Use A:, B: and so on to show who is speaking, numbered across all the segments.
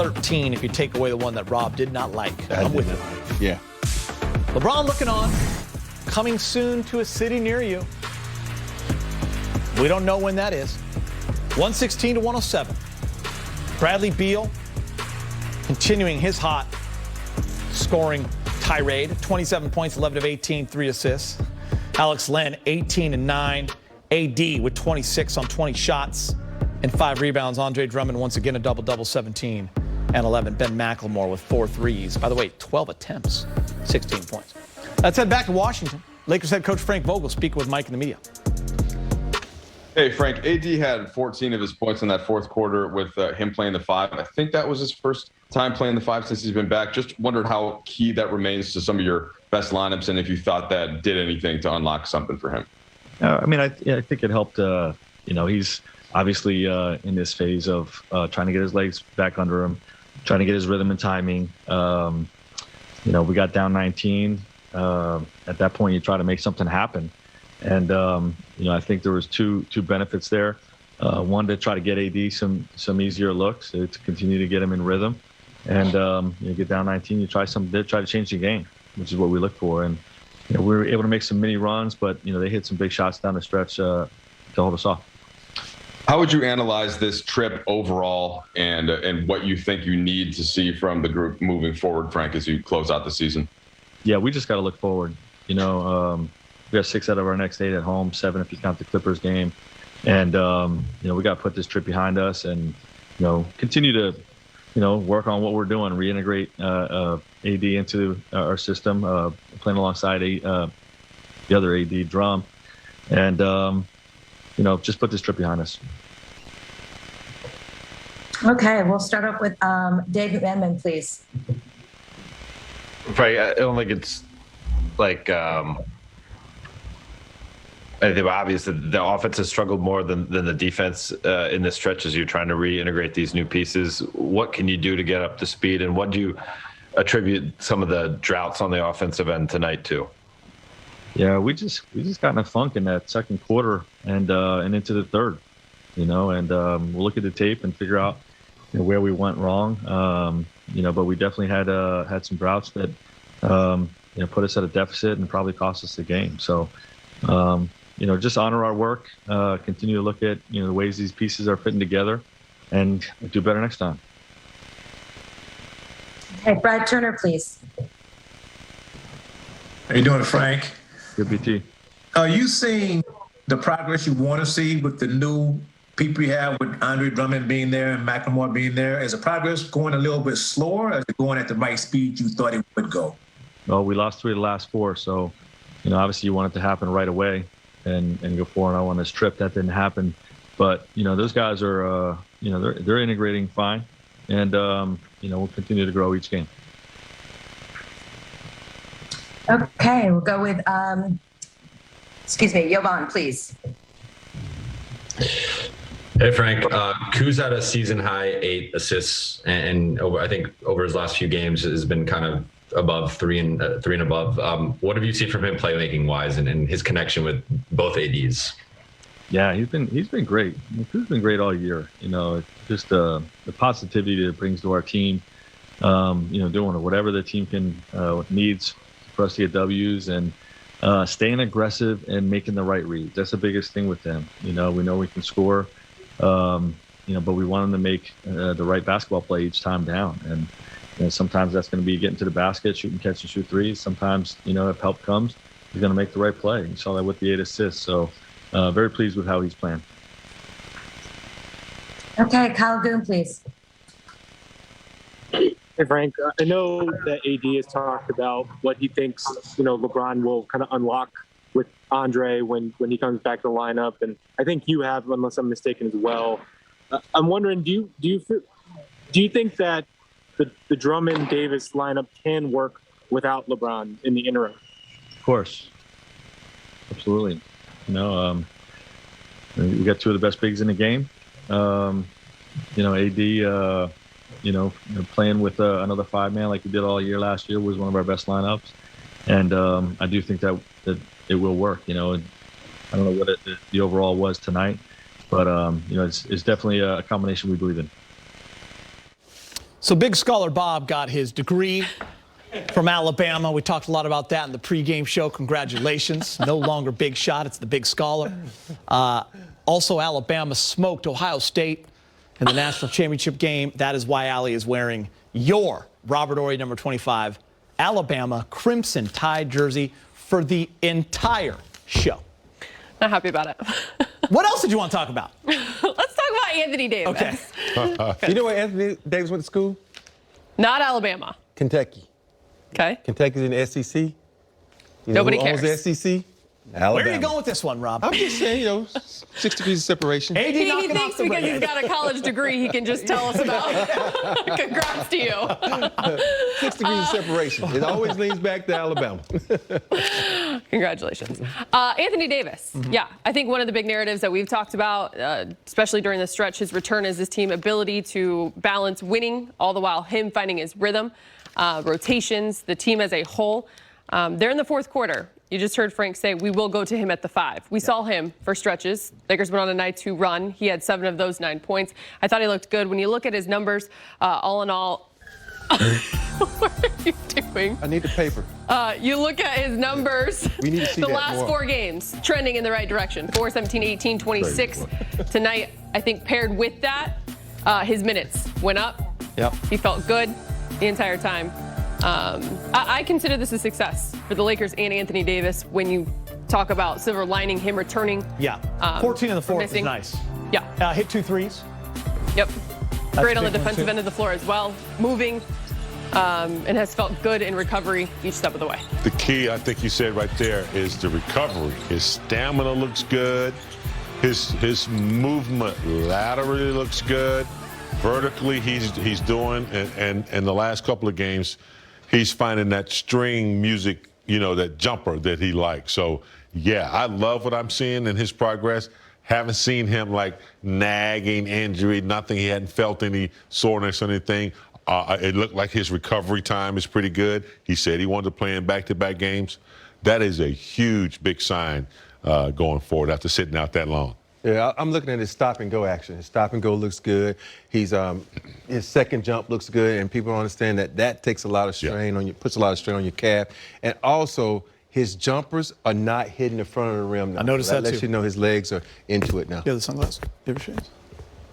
A: 13 if you take away the one that Rob did not like. I'm with you.
B: Yeah.
A: LeBron looking on. Coming soon to a city near you. We don't know when that is. 116 to 107. Bradley Beal continuing his hot scoring tirade. 27 points, 11 of 18, 3 assists. Alex Len, 18 and 9. AD with 26 on 20 shots and 5 rebounds. Andre Drummond once again a double-double, 17 and 11. Ben McLemore with 4 threes. By the way, 12 attempts, 16 points. Let's head back to Washington. Lakers head coach Frank Vogel speaking with Mike in the media.
C: Hey, Frank, AD had 14 of his points in that fourth quarter with him playing the 5. I think that was his first time playing the 5 since he's been back. Just wondered how key that remains to some of your best lineups and if you thought that did anything to unlock something for him.
D: I think it helped. He's obviously in this phase of trying to get his legs back under him, trying to get his rhythm and timing. We got down 19. At that point, you try to make something happen. And, I think there was two benefits there. One, to try to get AD some easier looks to continue to get him in rhythm. And you get down 19, you try to change the game, which is what we look for. And we were able to make some mini runs, but they hit some big shots down the stretch to hold us off.
C: How would you analyze this trip overall and what you think you need to see from the group moving forward, Frank, as you close out the season?
D: Yeah, we just got to look forward. We got 6 out of our next 8 at home, 7 if you count the Clippers game. And, we got to put this trip behind us and, continue to, work on what we're doing, reintegrate AD into our system, playing alongside the other AD Drum. And, just put this trip behind us.
E: Okay, we'll start up with David Manman, please.
F: Right, I don't think it's like I think obvious that the offense has struggled more than the defense in this stretch as you're trying to reintegrate these new pieces. What can you do to get up to speed, and what do you attribute some of the droughts on the offensive end tonight to?
D: Yeah, we just got in a funk in that second quarter and into the third, and we'll look at the tape and figure out where we went wrong. But we definitely had some droughts that put us at a deficit and probably cost us the game. So, just honor our work, continue to look at the ways these pieces are fitting together, and do better next time.
E: Okay, Brad Turner, please.
G: How you doing, Frank?
D: Good, BT.
G: Are you seeing the progress you want to see with the new people you have, with Andre Drummond being there and McLemore being there? Is the progress going a little bit slower, or is it going at the right speed you thought it would go?
D: Well, we lost 3 of the last 4, so obviously you want it to happen right away and go 4-0 on this trip. That didn't happen, but those guys are they're integrating fine, and we'll continue to grow each game.
E: Okay, we'll go with Jovan, please.
H: Hey, Frank. Kuz had a season-high 8 assists, and I think over his last few games has been kind of above 3 and above. What have you seen from him playmaking-wise and his connection with both ADs?
D: Yeah, he's been great. Kuz been great all year. Just the positivity that it brings to our team. Doing whatever the team needs for us to get W's, and staying aggressive and making the right reads. That's the biggest thing with them. We know we can score, but we want them to make the right basketball play each time down. And sometimes that's going to be getting to the basket, shooting, catch, and shoot threes. Sometimes, if help comes, he's going to make the right play. You saw that with the 8 assists. So very pleased with how he's playing.
E: Okay, Kyle Goon, please.
I: Hey, Frank, I know that AD has talked about what he thinks, LeBron will kind of unlock with Andre when he comes back to the lineup. And I think you have, unless I'm mistaken, as well. I'm wondering, do you think that the Drummond-Davis lineup can work without LeBron in the interim?
D: Of course. Absolutely. We got 2 of the best bigs in the game. AD, playing with another 5-man like we did all year last year was one of our best lineups. And I do think that it will work. I don't know what the overall was tonight, but, it's definitely a combination we believe in.
A: So Big Scholar Bob got his degree from Alabama. We talked a lot about that in the pregame show. Congratulations. No longer Big Shot. It's the Big Scholar. Also, Alabama smoked Ohio State in the national championship game. That is why Allie is wearing your Robert Horry number 25 Alabama Crimson Tide jersey for the entire show.
B: Not happy about it.
A: What else did you want to talk about?
B: Let's talk about Anthony Davis.
A: Okay.
J: You know where Anthony Davis went to school?
B: Not Alabama.
J: Kentucky.
B: Okay.
J: Kentucky's in the SEC. You know
B: Nobody
J: who owns
B: cares.
J: the SEC?
A: Where are you going with this one, Rob?
J: I'm just saying, 6 degrees of separation.
A: AD
B: He
A: knocking
B: thinks
A: off the
B: because
A: ring.
B: he's got a college degree, he can just tell us about. Congrats to you.
J: 6 degrees of separation. It always leans back to Alabama.
B: Congratulations. Anthony Davis. Yeah, I think one of the big narratives that we've talked about, especially during the stretch, his return is his team ability to balance winning, all the while him finding his rhythm, rotations, the team as a whole. They're in the fourth quarter. You just heard Frank say, we will go to him at the 5. We saw him for stretches. Lakers went on a 9-2 run. He had 7 of those 9 points. I thought he looked good. When you look at his numbers, all in all, what are you doing?
J: I need the paper.
B: You look at his numbers.
J: We need to see
B: the
J: that
B: last
J: more.
B: 4 games trending in the right direction. 4, 17, 18, 26. Tonight, I think paired with that, his minutes went up.
J: Yep.
B: He felt good the entire time. I consider this a success for the Lakers and Anthony Davis when you talk about silver lining, him returning.
A: Yeah. 14 in the fourth is
B: missing.
A: nice.
B: Yeah.
A: Hit 2 threes.
B: Yep.
A: That's
B: Great
A: a
B: on the
A: big one,
B: defensive
A: too.
B: end of the floor as well. Moving. And has felt good in recovery each step of the way.
K: The key, I think you said right there, is the recovery. His stamina looks good. His movement laterally looks good. Vertically, he's doing, and the last couple of games, he's finding that string music, that jumper that he likes. So, yeah, I love what I'm seeing in his progress. Haven't seen him like nagging injury, nothing. He hadn't felt any soreness or anything. It looked like his recovery time is pretty good. He said he wanted to play in back-to-back games. That is a huge, big sign going forward after sitting out that long.
J: Yeah, I'm looking at his stop-and-go action. His stop-and-go looks good. His second jump looks good, and people don't understand that takes a lot of strain on you, puts a lot of strain on your calf. And also, his jumpers are not hitting the front of the rim now.
A: I noticed that,
J: lets
A: too.
J: you know his legs are into it now.
A: You have the sunglasses? You have your shades?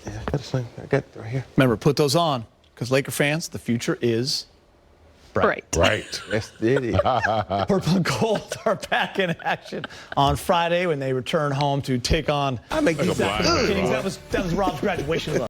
J: Yeah, I got it right here.
A: Remember, put those on, because Laker fans, the future is bright.
K: Right.
J: Yes, it is.
A: Purple and gold are back in action on Friday when they return home to take on.
J: I make these
K: Like a blind
A: That was Rob's graduation look.